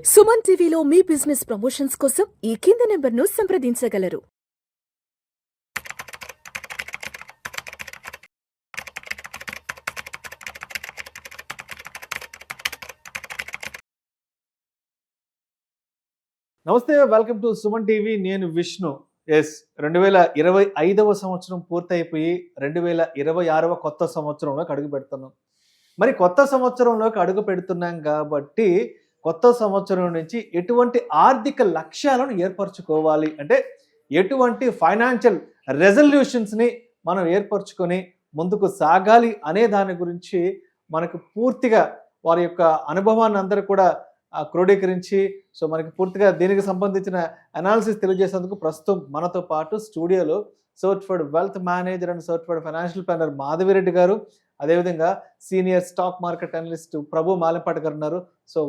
సుమన్ టీవీలో మీ business promotions కోసం ఈ కింది నెంబర్ను సంప్రదించగలరు. నమస్తే, వెల్కమ్ టు సుమన్ టీవీ. నేను విష్ణు. 2025వ సంవత్సరం పూర్తయిపోయి 2026వ కొత్త సంవత్సరంలోకి అడుగు పెడుతున్నాం. మరి కొత్త సంవత్సరంలోకి అడుగు పెడుతున్నాం కాబట్టి కొత్త సంవత్సరం నుంచి ఎటువంటి ఆర్థిక లక్ష్యాలను ఏర్పరచుకోవాలి, అంటే ఎటువంటి ఫైనాన్షియల్ రెజల్యూషన్స్ని మనం ఏర్పరచుకొని ముందుకు సాగాలి అనే దాని గురించి మనకు పూర్తిగా వారి యొక్క అనుభవాన్ని అందరూ కూడా క్రోడీకరించి మనకి పూర్తిగా దీనికి సంబంధించిన అనాలిసిస్ తెలియజేసేందుకు ప్రస్తుతం మనతో పాటు స్టూడియోలో certified wealth manager and certified financial planner Madhavi Reddy గారు, అదేవిధంగా సీనియర్ స్టాక్ మార్కెట్ అనలిస్ట్ ప్రభు మాలంపాటి గారు ఉన్నారు.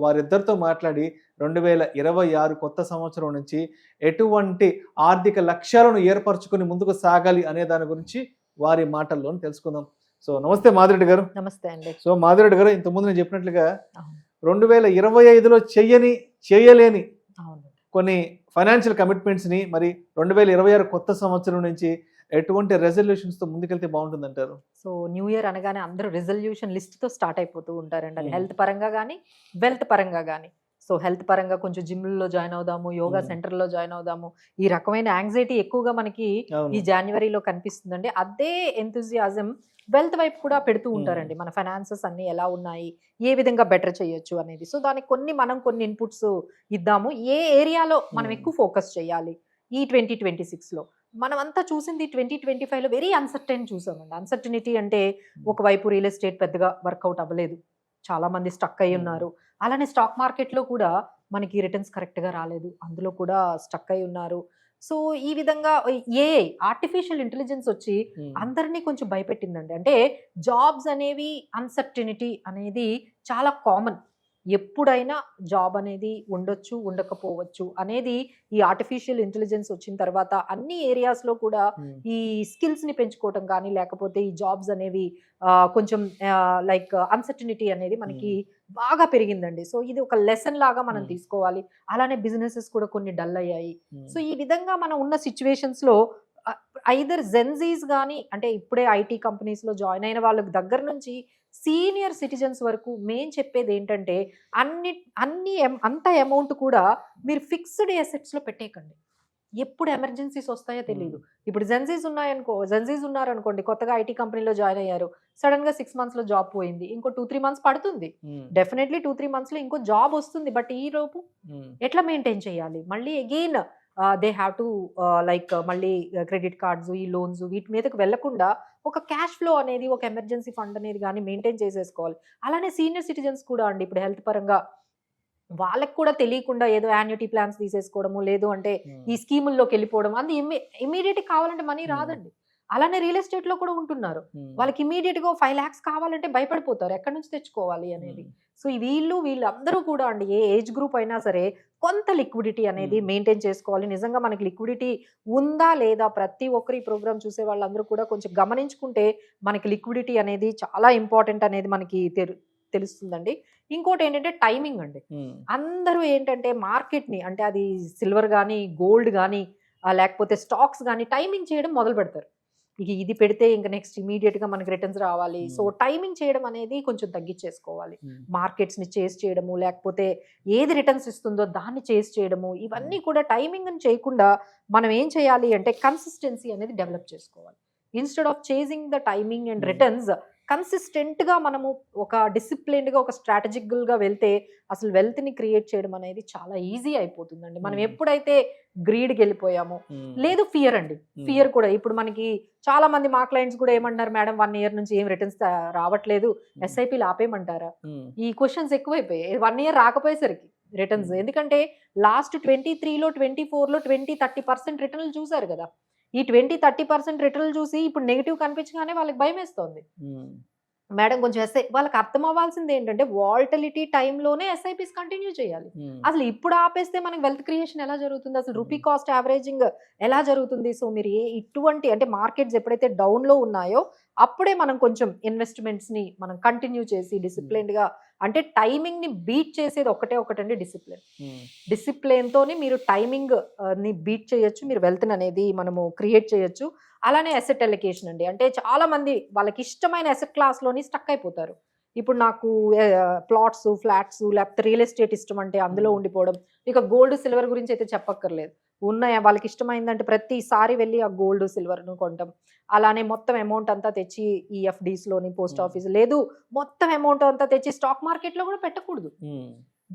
వారిద్దరితో మాట్లాడి 2026 కొత్త సంవత్సరం నుంచి ఎటువంటి ఆర్థిక లక్ష్యాలను ఏర్పరచుకొని ముందుకు సాగాలి అనే దాని గురించి వారి మాటల్లో తెలుసుకుందాం. నమస్తే మాధవిరెడ్డి గారు. నమస్తే అండి. మాధవిరెడ్డి గారు, ఇంతకుముందు నేను చెప్పినట్లుగా 2025లో చేయలేని కొన్ని ఫైనాన్షియల్ కమిట్మెంట్స్ని మరి 2026 కొత్త సంవత్సరం నుంచి ఎటువంటి రెజల్యూషన్స్తో ముందుకెళ్తే బాగుంటుంది అంటారు? న్యూ ఇయర్ అనగానే అందరూ రెజల్యూషన్ లిస్ట్తో స్టార్ట్ అయిపోతూ ఉంటారండి. అది హెల్త్ పరంగా కానీ వెల్త్ పరంగా కానీ. హెల్త్ పరంగా కొంచెం జిమ్లో జాయిన్ అవుదాము, యోగా సెంటర్లో జాయిన్ అవుదాము, ఈ రకమైన యాంగ్జైటీ ఎక్కువగా మనకి ఈ జనవరిలో కనిపిస్తుందండి. అదే ఎంతూజియాజం వెల్త్ వైపు కూడా పెడుతూ ఉంటారండి. మన ఫైనాన్సెస్ అన్ని ఎలా ఉన్నాయి, ఏ విధంగా బెటర్ చేయొచ్చు అనేది. దానికి మనం కొన్ని ఇన్పుట్స్ ఇద్దాము. ఏ ఏరియాలో మనం ఎక్కువ ఫోకస్ చేయాలి ఈ 2026లో. మనం అంతా చూసింది 2025లో వెరీ అన్సర్టైన్ చూసామండి. అన్సర్టనిటీ అంటే ఒకవైపు రియల్ ఎస్టేట్ పెద్దగా వర్కౌట్ అవ్వలేదు, చాలా మంది స్టక్ అయి ఉన్నారు. అలానే స్టాక్ మార్కెట్లో కూడా మనకి రిటర్న్స్ కరెక్ట్గా రాలేదు, అందులో కూడా స్టక్ అయి ఉన్నారు. ఈ విధంగా ఏఐ ఆర్టిఫిషియల్ ఇంటెలిజెన్స్ వచ్చి అందరినీ కొంచెం భయపెట్టిందండి. అంటే జాబ్స్ అనేవి అన్సర్టనిటీ అనేది చాలా కామన్. ఎప్పుడైనా జాబ్ అనేది ఉండొచ్చు, ఉండకపోవచ్చు అనేది ఈ ఆర్టిఫిషియల్ ఇంటెలిజెన్స్ వచ్చిన తర్వాత అన్ని ఏరియాస్లో కూడా ఈ స్కిల్స్ని పెంచుకోవటం కానీ, లేకపోతే ఈ జాబ్స్ అనేవి కొంచెం లైక్ అన్సర్టనిటీ అనేది మనకి బాగా పెరిగిందండి. ఇది ఒక లెసన్ లాగా మనం తీసుకోవాలి. అలానే బిజినెసెస్ కూడా కొన్ని డల్ అయ్యాయి. ఈ విధంగా మనం ఉన్న సిచ్యువేషన్స్లో ఐదర్ జెన్జీస్ కానీ, అంటే ఇప్పుడే ఐటీ కంపెనీస్లో జాయిన్ అయిన వాళ్ళకి దగ్గర నుంచి సీనియర్ సిటిజన్స్ వరకు మేము చెప్పేది ఏంటంటే అంత అమౌంట్ కూడా మీరు ఫిక్స్డ్ అసెట్స్లో పెట్టేయకండి. ఎప్పుడు ఎమర్జెన్సీస్ వస్తాయో తెలియదు. ఇప్పుడు జెన్జీస్ ఉన్నారనుకోండి, కొత్తగా ఐటీ కంపెనీలో జాయిన్ అయ్యారు, సడన్ గా 6 months లో జాబ్ పోయింది, ఇంకో 2-3 months పడుతుంది. డెఫినెట్లీ 2-3 months లో ఇంకో జాబ్ వస్తుంది. బట్ ఈ లోపు ఎట్లా మెయింటైన్ చేయాలి? మళ్ళీ again they have to like మళ్ళీ క్రెడిట్ కార్డ్స్, ఈ లోన్స్ వీటి మీదకి వెళ్లకుండా ఒక క్యాష్ ఫ్లో అనేది, ఒక ఎమర్జెన్సీ ఫండ్ అనేది కానీ మెయింటైన్ చేసేసుకోవాలి. అలానే సీనియర్ సిటిజన్స్ కూడా అండి, ఇప్పుడు హెల్త్ పరంగా వాళ్ళకి కూడా తెలియకుండా ఏదో యాన్యుటీ ప్లాన్స్ తీసేసుకోవడము, లేదు అంటే ఈ స్కీముల్లోకి వెళ్ళిపోవడం, అది ఇమీడియట్ కావాలంటే మనీ రాదండి. అలానే రియల్ ఎస్టేట్ లో కూడా ఉంటున్నారు, వాళ్ళకి ఇమీడియట్ గా 5 lakhs కావాలంటే భయపడిపోతారు, ఎక్కడి నుంచి తెచ్చుకోవాలి అనేది. వీళ్ళందరూ కూడా అండి, ఏ ఏజ్ గ్రూప్ అయినా సరే కొంత లిక్విడిటీ అనేది మెయింటైన్ చేసుకోవాలి. నిజంగా మనకి లిక్విడిటీ ఉందా లేదా, ప్రతి ఒక్కరి ప్రోగ్రామ్ చూసే వాళ్ళందరూ కూడా కొంచెం గమనించుకుంటే మనకి లిక్విడిటీ అనేది చాలా ఇంపార్టెంట్ అనేది మనకి తెలుస్తుందండి. ఇంకోటి ఏంటంటే టైమింగ్ అండి. అందరూ ఏంటంటే మార్కెట్ని, అంటే అది సిల్వర్ కానీ, గోల్డ్ కానీ, లేకపోతే స్టాక్స్ కానీ టైమింగ్ చేయడం మొదలు పెడతారు. ఇది పెడితే ఇంకా నెక్స్ట్ ఇమీడియట్గా మనకి రిటర్న్స్ రావాలి. టైమింగ్ చేయడం అనేది కొంచెం తగ్గించేసుకోవాలి. మార్కెట్స్ని చేస్ చేయడము, లేకపోతే ఏది రిటర్న్స్ ఇస్తుందో దాన్ని చేస్ చేయడము, ఇవన్నీ కూడా టైమింగ్ చేయకుండా మనం ఏం చేయాలి అంటే కన్సిస్టెన్సీ అనేది డెవలప్ చేసుకోవాలి. Instead of chasing the timing and returns, కన్సిస్టెంట్గా మనము ఒక డిసిప్లిన్డ్గా, ఒక స్ట్రాటజికల్గా వెళ్తే అసలు వెల్త్ని క్రియేట్ చేయడం అనేది చాలా ఈజీ అయిపోతుందండి. మనం ఎప్పుడైతే గ్రీడ్కి వెళ్ళిపోయామో, లేదు ఫియర్ అండి. ఫియర్ కూడా ఇప్పుడు మనకి చాలా మంది మా క్లయింట్స్ కూడా ఏమంటారు, మేడం 1 year నుంచి ఏం రిటర్న్స్ రావట్లేదు, ఎస్ఐపీలు ఆపేయమంటారా? ఈ క్వశ్చన్స్ ఎక్కువైపోయాయి 1 year రాకపోయేసరికి రిటర్న్స్. ఎందుకంటే లాస్ట్ 23లో 24లో 20-30% రిటర్న్లు చూసారు కదా. ఈ 20-30% రిటర్న్లు చూసి ఇప్పుడు నెగిటివ్ కనిపించగానే వాళ్ళకి భయం వేస్తుంది. మేడం కొంచెం వాళ్ళకి అర్థం అవ్వాల్సింది ఏంటంటే వాల్టిలిటీ టైంలోనే ఎస్ఐపీస్ కంటిన్యూ చేయాలి. అసలు ఇప్పుడు ఆపేస్తే మనకి వెల్త్ క్రియేషన్ ఎలా జరుగుతుంది, అసలు రూపీ కాస్ట్ యావరేజింగ్ ఎలా జరుగుతుంది? మీరు ఇటువంటి అంటే మార్కెట్స్ ఎప్పుడైతే డౌన్ లో ఉన్నాయో అప్పుడే మనం కొంచెం ఇన్వెస్ట్మెంట్స్ ని మనం కంటిన్యూ చేసి డిసిప్లిన్డ్ గా, అంటే టైమింగ్ ని బీట్ చేసేది ఒకటండి డిసిప్లిన్. డిసిప్లిన్ తోని మీరు టైమింగ్ ని బీట్ చేయొచ్చు, మీరు వెల్త్ అనేది మనము క్రియేట్ చేయొచ్చు. అలానే అసెట్ అలొకేషన్ అండి, అంటే చాలా మంది వాళ్ళకి ఇష్టమైన అసెట్ క్లాస్ లోని స్టక్ అయిపోతారు. ఇప్పుడు నాకు ప్లాట్స్, ఫ్లాట్స్, లేకపోతే రియల్ ఎస్టేట్ ఇష్టం అంటే అందులో ఉండిపోవడం. ఇక గోల్డ్, సిల్వర్ గురించి అయితే చెప్పక్కర్లేదు. ఉన్నాయా వాళ్ళకి ఇష్టమైందంటే ప్రతిసారి వెళ్ళి ఆ గోల్డ్, సిల్వర్ను కొనటం. అలానే మొత్తం అమౌంట్ అంతా తెచ్చి EFDs లోని, పోస్ట్ ఆఫీస్, లేదు మొత్తం అమౌంట్ అంతా తెచ్చి స్టాక్ మార్కెట్ లో కూడా పెట్టకూడదు.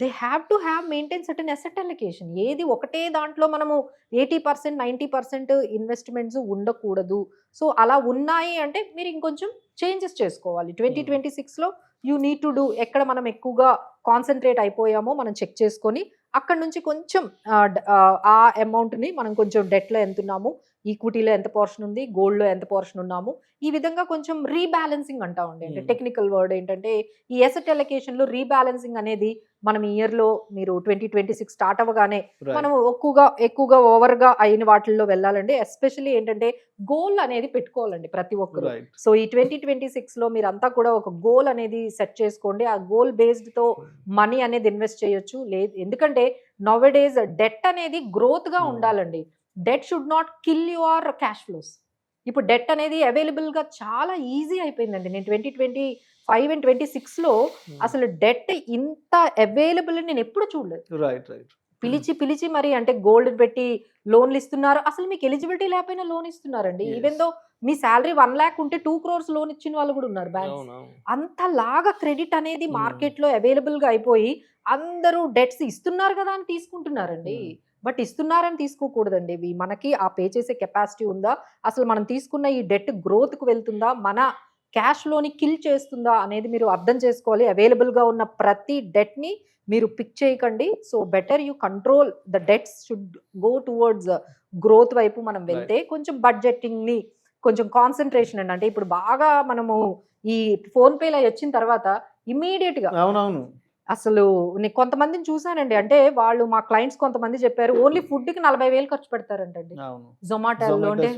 They have to have maintain certain asset allocation. ఏది ఒకటే దాంట్లో మనము 80%, 90% ఇన్వెస్ట్మెంట్స్ ఉండకూడదు. సో అలా ఉన్నాయి అంటే మీరు ఇంకొంచెం చేంజెస్ చేసుకోవాలి. 2026లో యూ నీడ్ టు డూ. ఎక్కడ మనం ఎక్కువగా కాన్సన్ట్రేట్ అయిపోయామో మనం చెక్ చేసుకొని అక్కడ నుంచి కొంచెం ఆ అమౌంట్ని మనం కొంచెం డెట్లో ఎంత ఉన్నాము, ఈక్విటీలో ఎంత పోర్షన్ ఉంది, గోల్డ్లో ఎంత పోర్షన్ ఉన్నాము, ఈ విధంగా కొంచెం రీబ్యాలెన్సింగ్ అంటా ఉండే. అంటే టెక్నికల్ వర్డ్ ఏంటంటే ఈ అసెట్ అలొకేషన్లో రీబ్యాలెన్సింగ్ అనేది మనం ఇయర్లో మీరు 2026 స్టార్ట్ అవ్వగానే మనం ఎక్కువగా ఓవర్గా అయిన వాటిల్లో వెళ్ళాలండి. ఎస్పెషల్లీ ఏంటంటే గోల్ అనేది పెట్టుకోవాలండి ప్రతి ఒక్కరు. సో ఈ 2026లో మీరంతా కూడా ఒక గోల్ అనేది సెట్ చేసుకోండి. ఆ గోల్ బేస్డ్ తో మనీ అనేది ఇన్వెస్ట్ చేయొచ్చు. లేదు, ఎందుకంటే నవ్ డేస్ డెట్ అనేది గ్రోత్ గా ఉండాలండి. Debt should not kill your cash flows. ఇప్పుడు డెట్ అనేది అవైలబుల్ గా చాలా ఈజీ అయిపోయిందండి. నేను 2025 and 26లో అసలు డెట్ ఇంత అవైలబుల్ నేను ఎప్పుడు చూడలేదు. పిలిచి మరి అంటే గోల్డ్ పెట్టి లోన్లు ఇస్తున్నారు. అసలు మీకు ఎలిజిబిలిటీ లేకపోయినా లోన్ ఇస్తున్నారండి. ఈవెన్ దో మీ శాలరీ 1 lakh ఉంటే 2 crores లోన్ ఇచ్చిన వాళ్ళు కూడా ఉన్నారు బ్యాంక్స్. అంతలాగా క్రెడిట్ అనేది మార్కెట్ లో అవైలబుల్ గా అయిపోయి అందరూ డెట్స్ ఇస్తున్నారు కదా అని తీసుకుంటున్నారండి. బట్ ఇస్తున్నారని తీసుకోకూడదండి. మనకి ఆ పే చేసే కెపాసిటీ ఉందా, అసలు మనం తీసుకున్న ఈ డెట్ గ్రోత్కు వెళ్తుందా, మన క్యాష్ లోని కిల్ చేస్తుందా అనేది మీరు అర్థం చేసుకోవాలి. అవైలబుల్గా ఉన్న ప్రతి డెట్ని మీరు పిక్ చేయకండి. So better you control the debts, should go towards growth వైపు మనం వెళ్తే కొంచెం బడ్జెటింగ్ని కొంచెం కాన్సన్ట్రేషన్ అండి. అంటే ఇప్పుడు బాగా మనము ఈ ఫోన్పేలో వచ్చిన తర్వాత ఇమ్మీడియట్గా అసలు నేను కొంతమందిని చూసానండి. అంటే వాళ్ళు మా క్లయింట్స్ కొంతమంది చెప్పారు ఓన్లీ ఫుడ్ కి 40,000 ఖర్చు పెడతారంటండి. జొమాటోలో అంటే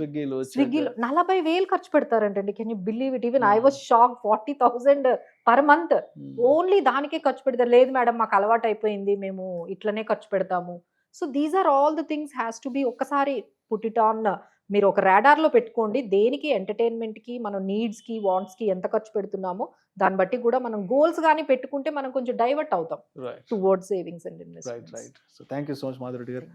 స్విగ్గీలో 40,000 ఖర్చు పెడతారంటండి. Can you believe it? Even I was shock. 40,000 per month only దానికే ఖర్చు పెడతారు. లేదు మేడం మాకు అలవాటు అయిపోయింది, మేము ఇట్లనే ఖర్చు పెడతాము. So these are all the things has to be ఒక్కసారి పుట్ ఇట్ ఆన్. మీరు ఒక రాడార్లో పెట్టుకోండి. దేనికి, ఎంటర్టైన్మెంట్కి, మన నీడ్స్కి, వాంట్స్కి ఎంత ఖర్చు పెడుతున్నామో దాన్ని బట్టి కూడా మనం గోల్స్ కానీ పెట్టుకుంటే మనం కొంచెం డైవర్ట్ అవుతాం towards savings and investments. So thank you so much Madhu Reddy గారు.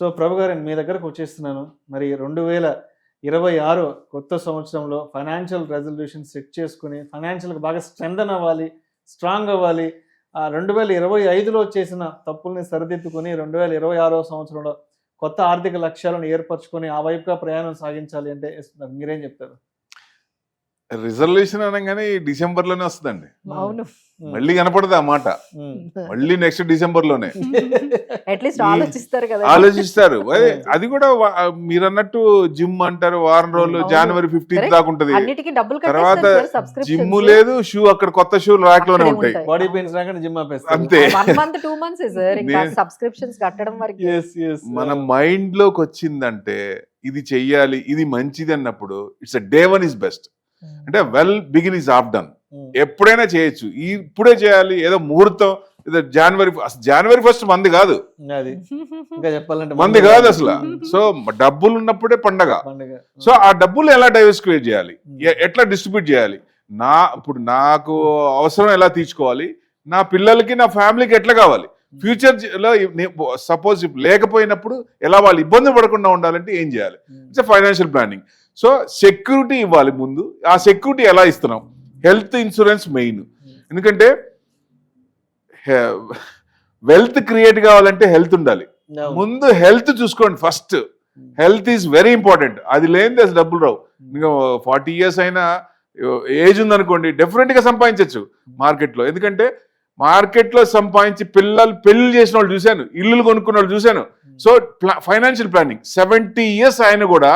సో ప్రభు గారు, మీ దగ్గరకు వచ్చేస్తున్నాను. మరి 2026 కొత్త సంవత్సరంలో ఫైనాన్షియల్ రెజల్యూషన్ సెట్ చేసుకుని ఫైనాన్షియల్గా బాగా స్ట్రెంథన్ అవ్వాలి, స్ట్రాంగ్ అవ్వాలి. 2025లో చేసిన తప్పుల్ని సరిదిద్దుకొని 2026వ సంవత్సరంలో కొత్త ఆర్థిక లక్ష్యాలను ఏర్పరచుకొని ఆ వైపుగా ప్రయాణం సాగించాలి అంటే మీరేం చెప్తారు? రిజల్యూషన్ అనగానే డిసెంబర్లోనే వస్తుందండి. అవును, మళ్ళీ కనపడదు ఆ మాట. మళ్ళీ నెక్స్ట్ డిసెంబర్లోనే ఆలోచిస్తారు. అది కూడా మీరు అన్నట్టు జిమ్ అంటారు, వారం రోజులు, January 15th దాకా ఉంటది. తర్వాత జిమ్ లేదు, షూ అక్కడ కొత్త షూ ర్యాక్ లోనే ఉంటాయి. బాడీ పెయిన్స్ రాగానే జిమ్ ఆపేస్తారు. అంతే. మన మైండ్ లోకి వచ్చిందంటే ఇది చెయ్యాలి, ఇది మంచిది అన్నప్పుడు ఇట్స్ డే 1 is best. అంటే well begin is half done. ఎప్పుడైనా చేయొచ్చు, ఇప్పుడే చేయాలి. ఏదో ముహూర్తం, ఏదో జనవరి 1st మంది కాదు, అది ఇంకా చెప్పాలంటే మంది కాదు అసలు. సో డబ్బులు ఉన్నప్పుడే పండగ. సో ఆ డబ్బులు ఎలా డైవర్సిఫై చేయాలి, ఎట్లా డిస్ట్రిబ్యూట్ చేయాలి, ఇప్పుడు నాకు అవసరం ఎలా తీర్చుకోవాలి, నా పిల్లలకి, నా ఫ్యామిలీకి ఎట్లా కావాలి, ఫ్యూచర్ లో సపోజ్ లేకపోయినప్పుడు ఎలా వాళ్ళు ఇబ్బంది పడకుండా ఉండాలంటే ఏం చేయాలి. It's financial planning. So security ఇవ్వాలి ముందు. ఆ సెక్యూరిటీ ఎలా ఇస్తున్నాం? Health insurance main. ఎందుకంటే వెల్త్ క్రియేట్ కావాలంటే హెల్త్ ఉండాలి. ముందు హెల్త్ చూసుకోండి first. Health is very important. అది లేనిది అసలు డబ్బులు రావు. ఇంకా 40 years అయినా ఏజ్ ఉందనుకోండి, డెఫినెట్ గా సంపాదించవచ్చు మార్కెట్లో. ఎందుకంటే మార్కెట్లో సంపాదించి పెళ్లి చేసిన వాళ్ళు చూశాను, ఇల్లులు కొనుక్కున్న వాళ్ళు చూశాను. సో ఫైనాన్షియల్ ప్లానింగ్ 70 years ఆయన కూడా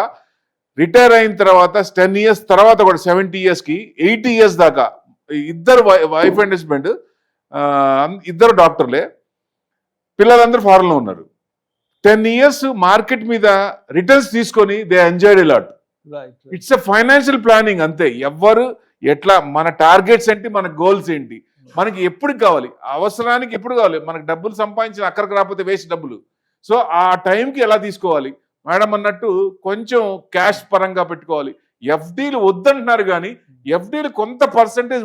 రిటైర్ అయిన తర్వాత 10 years తర్వాత కూడా 70 years కి 80 years దాకా ఇద్దరు వైఫ్ అండ్ హస్బెండ్, ఇద్దరు డాక్టర్లే, పిల్లలందరూ ఫారెన్ లో ఉన్నారు. 10 years మార్కెట్ మీద రిటర్న్స్ తీసుకొని they enjoyed a lot. It's a financial planning అంతే. ఎవ్వరు ఎట్లా, మన టార్గెట్స్ ఏంటి, మన గోల్స్ ఏంటి, మనకి ఎప్పుడు కావాలి, అవసరానికి ఎప్పుడు కావాలి, మనకు డబ్బులు సంపాదించిన అక్కడికి రాకపోతే వేస్ట్ డబ్బులు. సో ఆ టైంకి ఎలా తీసుకోవాలి, మేడం అన్నట్టు కొంచెం క్యాష్ పరంగా పెట్టుకోవాలి. ఎఫ్డీలు వద్దంటున్నారు కానీ ఎఫ్డీలు కొంత పర్సంటేజ్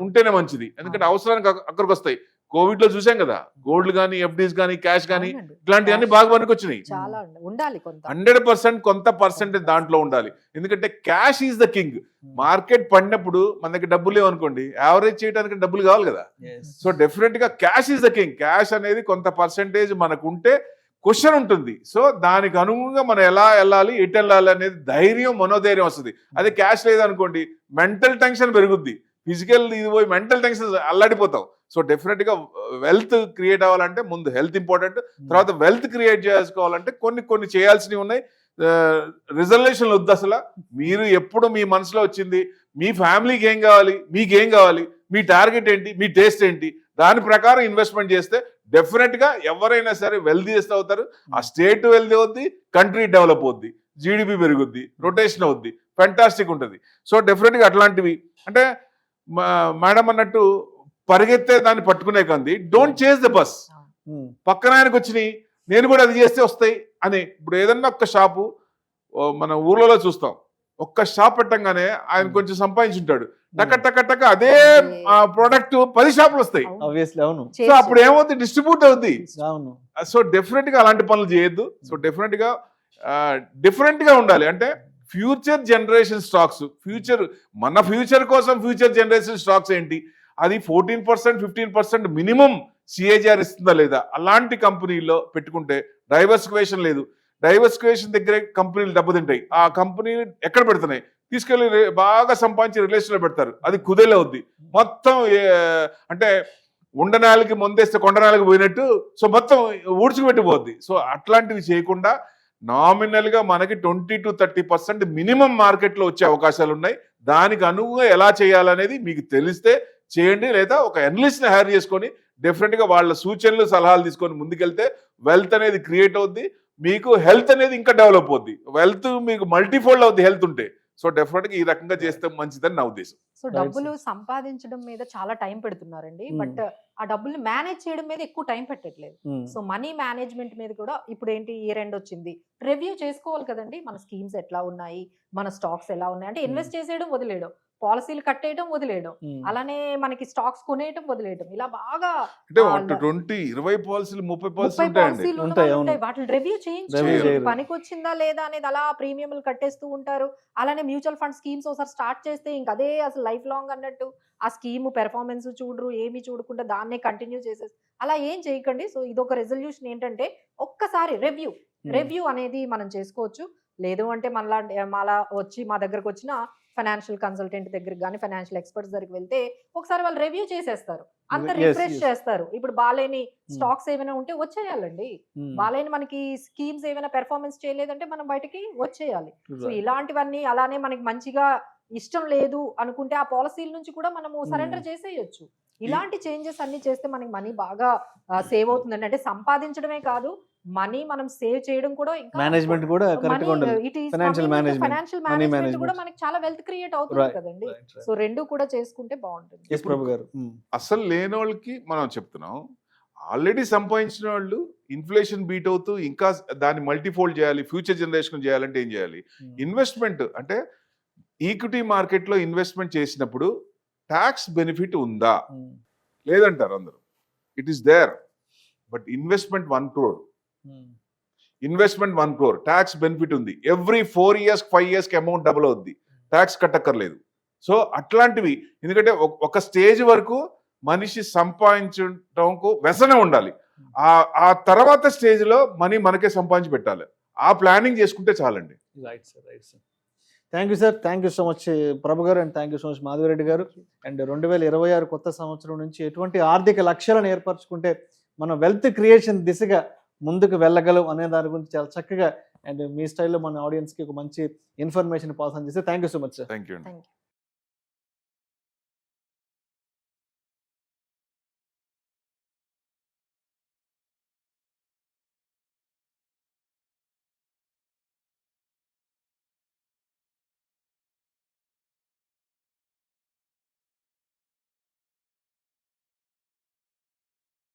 ఉంటేనే మంచిది, ఎందుకంటే అవసరానికి అక్కడికి వస్తాయి. కోవిడ్ లో చూసాం కదా, గోల్డ్ కానీ, ఎఫ్డీస్ కానీ, క్యాష్ కానీ, ఇట్లాంటివన్నీ బాగా పనికొచ్చినాయి. చాలా ఉండాలి, 100% కొంత పర్సెంటేజ్ దాంట్లో ఉండాలి. ఎందుకంటే cash is the king. Market పడినప్పుడు మన దగ్గర డబ్బులు లేవనుకోండి, యావరేజ్ చేయడానికి డబ్బులు కావాలి కదా. సో డెఫినెట్ గా cash is the king. Cash అనేది కొంత పర్సెంటేజ్ మనకు ఉంటే క్వశ్చన్ ఉంటుంది. సో దానికి అనుగుణంగా మనం ఎలా వెళ్ళాలి, ఎటు వెళ్ళాలి అనేది ధైర్యం, మనోధైర్యం వస్తుంది. అదే క్యాష్ లేదనుకోండి, మెంటల్ టెన్షన్ పెరుగుద్ది. ఫిజికల్ ఇది పోయి మెంటల్ టెన్షన్ అల్లాడిపోతాం. సో డెఫినెట్ గా వెల్త్ క్రియేట్ అవ్వాలంటే ముందు హెల్త్ ఇంపార్టెంట్. తర్వాత వెల్త్ క్రియేట్ చేసుకోవాలంటే కొన్ని చేయాల్సినవి ఉన్నాయి. రిజర్వేషన్లు వద్దు అసలు. మీరు ఎప్పుడు మీ మనసులో వచ్చింది, మీ ఫ్యామిలీకి ఏం కావాలి, మీకేం కావాలి, మీ టార్గెట్ ఏంటి, మీ టేస్ట్ ఏంటి, దాని ప్రకారం ఇన్వెస్ట్మెంట్ చేస్తే డెఫినెట్ గా ఎవరైనా సరే వెల్తీ చేస్తూ అవుతారు. ఆ స్టేట్ వెల్తీ అవుద్ది, కంట్రీ డెవలప్ అవుద్ది, జీడిపి పెరుగుద్ది, రొటేషన్ అవుద్ది, ఫెంటాస్టిక్ ఉంటుంది. సో డెఫినెట్ గా అట్లాంటివి అంటే మేడం అన్నట్టు పరిగెత్తే దాన్ని పట్టుకునే కంది. Don't chase the bus. పక్కన ఆయనకు వచ్చినాయి, నేను కూడా అది చేస్తే వస్తాయి అని. ఇప్పుడు ఏదన్నా ఒక్క షాపు మన ఊర్లలో చూస్తాం, ఒక్క షాప్ పెట్టంగానే ఆయన కొంచెం సంపాదించుంటాడు, టక్క అదే ప్రోడక్ట్ 10 షాపులు వస్తాయి. సో అప్పుడు ఏమవుతుంది, డిస్ట్రిబ్యూట్ అవుద్ది. సో డెఫినెట్ గా అలాంటి పనులు చేయొద్దు. సో డెఫినెట్ గా డిఫరెంట్ గా ఉండాలి. అంటే ఫ్యూచర్ జనరేషన్ స్టాక్స్, మన ఫ్యూచర్ కోసం ఫ్యూచర్ జనరేషన్ స్టాక్స్ ఏంటి, అది 14% 15% మినిమం సిఏజిఆర్ ఇస్తుందా లేదా, అలాంటి కంపెనీల్లో పెట్టుకుంటే డైవర్సిఫికేషన్ లేదు. డైవర్సిఫికేషన్ దగ్గరే కంపెనీలు దెబ్బతింటాయి. ఆ కంపెనీలు ఎక్కడ పెడుతున్నాయి, తీసుకెళ్లి బాగా సంపాదించి రిలేషన్ లో పెడతారు, అది కుదేలే అవుద్ది మొత్తం. అంటే ఉండనాలకి ముందేస్తే కొండనాలకి పోయినట్టు, సో మొత్తం ఊడ్చుకుపెట్టిపోద్ది. సో అట్లాంటివి చేయకుండా నామినల్ గా మనకి 20 to 30% మినిమం మార్కెట్ లో వచ్చే అవకాశాలు ఉన్నాయి. దానికి అనుగుణంగా ఎలా చేయాలనేది మీకు తెలిస్తే చేయండి, లేదా ఒక ఎనలిస్ట్ ని హైర్ చేసుకొని డెఫినెట్ గా వాళ్ళ సూచనలు సలహాలు తీసుకొని ముందుకెళ్తే వెల్త్ అనేది క్రియేట్ అవుద్ది. మీకు హెల్త్ అనేది ఇంకా డెవలప్ అవుద్ది. వెల్త్ మీకు మల్టీఫోల్డ్ అవుద్ది హెల్త్ ఉంటే. సో డెఫినెట్ గా ఈ రకంగా చేస్తే మంచిదని నా ఉద్దేశం. సో డబ్బులు సంపాదించడం మీద చాలా టైం పెడుతున్నారండి, బట్ ఆ డబ్బులు మేనేజ్ చేయడం మీద ఎక్కువ టైం పెట్టట్లేదు. సో మనీ మేనేజ్మెంట్ మీద కూడా ఇప్పుడు ఏంటి, ఇయర్ ఎండ్ వచ్చింది, రివ్యూ చేసుకోవాలి కదండి. మన స్కీమ్స్ ఎట్లా ఉన్నాయి, మన స్టాక్స్ ఎలా ఉన్నాయి, అంటే ఇన్వెస్ట్ చేసేయడం వదిలేయడం, పాలసీలు కట్టేయడం వదిలేయడం, అలానే మనకి స్టాక్స్ కొనేయడం వదిలేయడం, ఇలా బాగా అంటే 20 పాలసీలు 30 పాలసీలు ఉంటాయి. వాటిని రివ్యూ చేయించాలి, పనికి వచ్చిందా లేదా అనేది. అలా ప్రీమియంలు కట్టేస్తూ ఉంటారు. అలానే మ్యూచువల్ ఫండ్ స్కీమ్స్ ఒకసారి స్టార్ట్ చేస్తే ఇంక అదే అసలు లైఫ్ లాంగ్ అన్నట్టు. ఆ స్కీమ్ పెర్ఫార్మెన్స్ చూడరు, ఏమి చూడకుండా దాన్నే కంటిన్యూ చేసేసి అలా ఏం చేయకండి. సో ఇదొక రెజల్యూషన్ ఏంటంటే, ఒక్కసారి రివ్యూ అనేది మనం చేసుకోవచ్చు. లేదు అంటే మళ్ళా వచ్చి మా దగ్గరకు వచ్చిన ఫైనాన్షియల్ కన్సల్టెంట్ దగ్గరికి కానీ, ఫైనాన్షియల్ ఎక్స్పర్ట్స్ దగ్గరికి వెళ్తే ఒకసారి వాళ్ళు రివ్యూ చేసేస్తారు, అంత రిఫ్రెష్ చేస్తారు. ఇప్పుడు బాలేని స్టాక్స్ ఏమైనా ఉంటే వచ్చేయాలండి. బాలేని మనకి స్కీమ్స్ ఏమైనా పెర్ఫార్మెన్స్ చేయలేదంటే మనం బయటకి వచ్చేయాలి. సో ఇలాంటివన్నీ, అలానే మనకి మంచిగా ఇష్టం లేదు అనుకుంటే ఆ పాలసీల నుంచి కూడా మనము సరెండర్ చేసేయచ్చు. ఇలాంటి చేంజెస్ అన్ని చేస్తే మనకి మనీ బాగా సేవ్ అవుతుందండి. అంటే సంపాదించడమే కాదు, మనీ మనం సేవ్ చేయడం కూడా, ఇంకా మేనేజ్మెంట్ కూడా కరెక్ట్గా ఉండాలి. ఫైనాన్షియల్ మేనేజ్మెంట్ కూడా మనకి చాలా వెల్త్ క్రియేట్ అవుతుంది కదండి. సో రెండు కూడా చేసుకుంటే బాగుంటుంది. ఎస్ ప్రభు గారు, అసలు లేని వాళ్ళకి మనం చెప్తున్నాం, ఆల్రెడీ సంపాదించిన వాళ్ళు ఇన్ఫ్లేషన్ బీట్ అవుతూ ఇంకా దాన్ని మల్టీఫోల్డ్ చేయాలి, ఫ్యూచర్ జనరేషన్ చేయాలంటే ఏం చేయాలి? ఇన్వెస్ట్మెంట్ అంటే ఈక్విటీ మార్కెట్ లో ఇన్వెస్ట్మెంట్ చేసినప్పుడు ట్యాక్స్ బెనిఫిట్ ఉందా లేదంటారు అందరూ. It is there, but investment 1 crore, investment 1 crore, tax benefit ఉంది. ఎవ్రీ 4 years 5 years కి అమౌంట్ డబుల్ అవుద్ది, ట్యాక్స్ కట్టక్కర్లేదు. సో అట్లాంటివి, ఎందుకంటే ఒక స్టేజ్ వరకు మనిషి సంపాదించడంకు వ్యసనం ఉండాలి. ఆ తర్వాత స్టేజ్ లో మనీ మనకే సంపాదించి పెట్టాలి. ఆ ప్లానింగ్ చేసుకుంటే చాలండి. Right sir. Thank you sir, thank you so much ప్రభు గారు, and thank you so much Madhavi Reddy గారు. అండ్ 2026 కొత్త సంవత్సరం నుంచి ఎటువంటి ఆర్థిక లక్ష్యాలను ఏర్పరచుకుంటే మనం వెల్త్ క్రియేషన్ దిశగా ముందుకు వెళ్ళగలం అనే దాని గురించి చాలా చక్కగా అండ్ మీ స్టైల్లో మన ఆడియన్స్కి ఒక మంచి ఇన్ఫర్మేషన్ పాస్ ఆన్ చేస్తే thank you so much sir. Thank you.